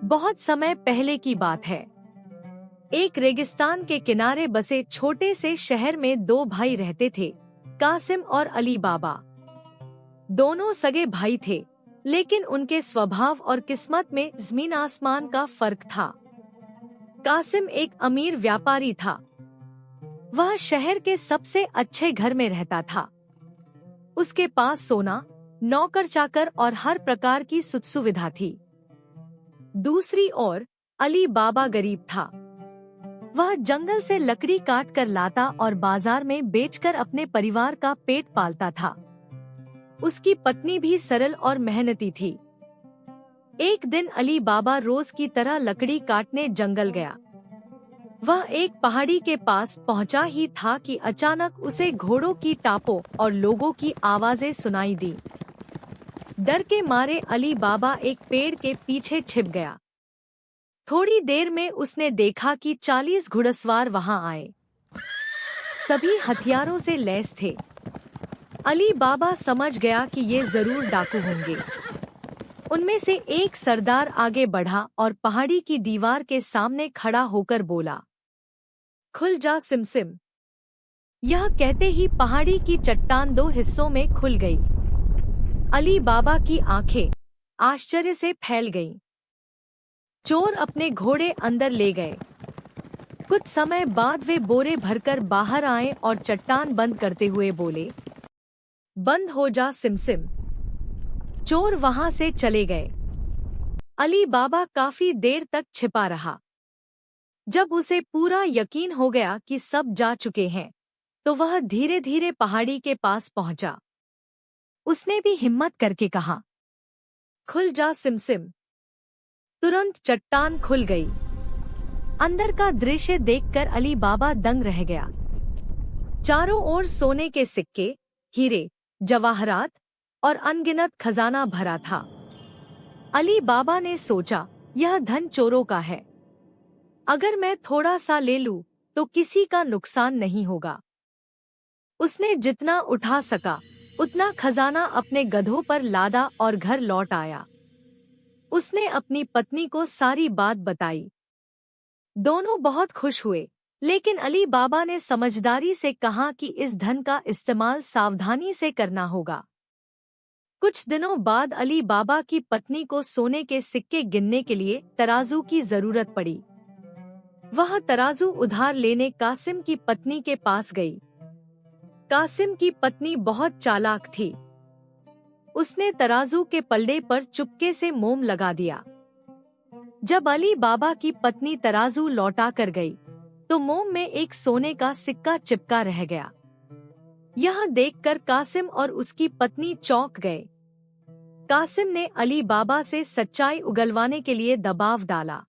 बहुत समय पहले की बात है। एक रेगिस्तान के किनारे बसे छोटे से शहर में दो भाई रहते थे, कासिम और अली बाबा। दोनों सगे भाई थे, लेकिन उनके स्वभाव और किस्मत में जमीन आसमान का फर्क था। कासिम एक अमीर व्यापारी था। वह शहर के सबसे अच्छे घर में रहता था। उसके पास सोना, नौकर चाकर और हर प्रकार की सुख सुविधा थी। दूसरी ओर अली बाबा गरीब था। वह जंगल से लकड़ी काट कर लाता और बाजार में बेचकर अपने परिवार का पेट पालता था। उसकी पत्नी भी सरल और मेहनती थी। एक दिन अली बाबा रोज की तरह लकड़ी काटने जंगल गया। वह एक पहाड़ी के पास पहुंचा ही था कि अचानक उसे घोड़ों की टापों और लोगों की आवाजें सुनाई दी। डर के मारे अली बाबा एक पेड़ के पीछे छिप गया। थोड़ी देर में उसने देखा कि 40 घुड़सवार वहां आए। सभी हथियारों से लैस थे। अली बाबा समझ गया कि ये जरूर डाकू होंगे। उनमें से एक सरदार आगे बढ़ा और पहाड़ी की दीवार के सामने खड़ा होकर बोला, खुल जा सिमसिम। यह कहते ही पहाड़ी की चट्टान दो हिस्सों में खुल गई। अली बाबा की आंखें आश्चर्य से फैल गईं। चोर अपने घोड़े अंदर ले गए। कुछ समय बाद वे बोरे भरकर बाहर आए और चट्टान बंद करते हुए बोले, बंद हो जा सिमसिम। चोर वहां से चले गए। अली बाबा काफी देर तक छिपा रहा। जब उसे पूरा यकीन हो गया कि सब जा चुके हैं, तो वह धीरे धीरे पहाड़ी के पास पहुंचा। उसने भी हिम्मत करके कहा, खुल जा सिमसिम। तुरंत चट्टान खुल गई। अंदर का दृश्य देखकर अली बाबा दंग रह गया। चारों ओर सोने के सिक्के, हीरे, जवाहरात और अनगिनत खजाना भरा था। अली बाबा ने सोचा, यह धन चोरों का है। अगर मैं थोड़ा सा ले लूं, तो किसी का नुकसान नहीं होगा। उसने जितना उठा सका उतना खजाना अपने गधों पर लादा और घर लौट आया। उसने अपनी पत्नी को सारी बात बताई। दोनों बहुत खुश हुए, लेकिन अली बाबा ने समझदारी से कहा कि इस धन का इस्तेमाल सावधानी से करना होगा। कुछ दिनों बाद अली बाबा की पत्नी को सोने के सिक्के गिनने के लिए तराजू की जरूरत पड़ी। वह तराजू उधार लेने कासिम की पत्नी के पास गई। कासिम की पत्नी बहुत चालाक थी। उसने तराजू के पल्ले पर चुपके से मोम लगा दिया। जब अली बाबा की पत्नी तराजू लौटा कर गई, तो मोम में एक सोने का सिक्का चिपका रह गया। यह देखकर कासिम और उसकी पत्नी चौंक गए। कासिम ने अली बाबा से सच्चाई उगलवाने के लिए दबाव डाला।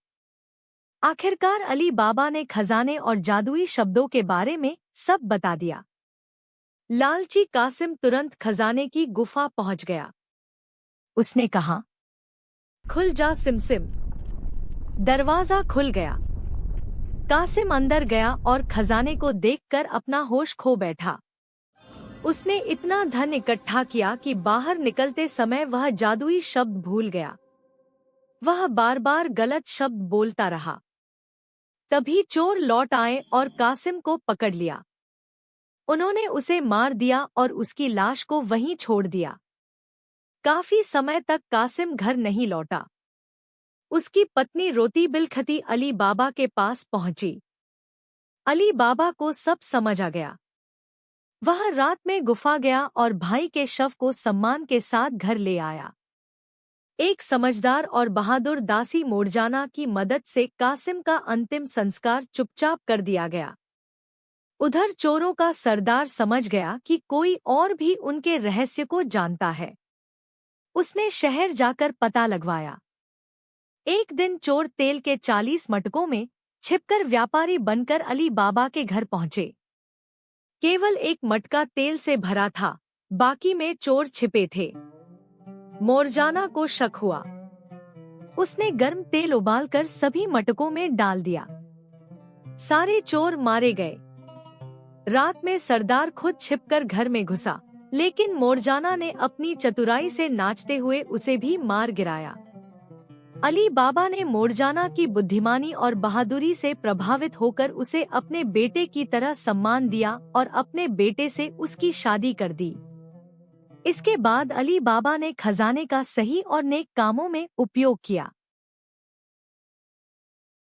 आखिरकार अली बाबा ने खजाने और जादुई शब्दों के बारे में सब बता दिया। लालची कासिम तुरंत खजाने की गुफा पहुंच गया। उसने कहा, खुल जा सिमसिम। दरवाजा खुल गया। कासिम अंदर गया और खजाने को देखकर अपना होश खो बैठा। उसने इतना धन इकट्ठा किया कि बाहर निकलते समय वह जादुई शब्द भूल गया। वह बार बार गलत शब्द बोलता रहा। तभी चोर लौट आए और कासिम को पकड़ लिया। उन्होंने उसे मार दिया और उसकी लाश को वहीं छोड़ दिया। काफी समय तक कासिम घर नहीं लौटा। उसकी पत्नी रोती बिलखती अली बाबा के पास पहुंची। अली बाबा को सब समझ आ गया। वह रात में गुफा गया और भाई के शव को सम्मान के साथ घर ले आया। एक समझदार और बहादुर दासी मोरजाना की मदद से कासिम का अंतिम संस्कार चुपचाप कर दिया गया। उधर चोरों का सरदार समझ गया कि कोई और भी उनके रहस्य को जानता है। उसने शहर जाकर पता लगवाया। एक दिन चोर तेल के 40 मटकों में छिपकर व्यापारी बनकर अली बाबा के घर पहुंचे। केवल एक मटका तेल से भरा था, बाकी में चोर छिपे थे। मोरजाना को शक हुआ। उसने गर्म तेल उबालकर सभी मटकों में डाल दिया। सारे चोर मारे गए। रात में सरदार खुद छिपकर घर में घुसा, लेकिन मोरजाना ने अपनी चतुराई से नाचते हुए उसे भी मार गिराया। अली बाबा ने मोरजाना की बुद्धिमानी और बहादुरी से प्रभावित होकर उसे अपने बेटे की तरह सम्मान दिया और अपने बेटे से उसकी शादी कर दी। इसके बाद अली बाबा ने खजाने का सही और नेक कामों में उपयोग किया।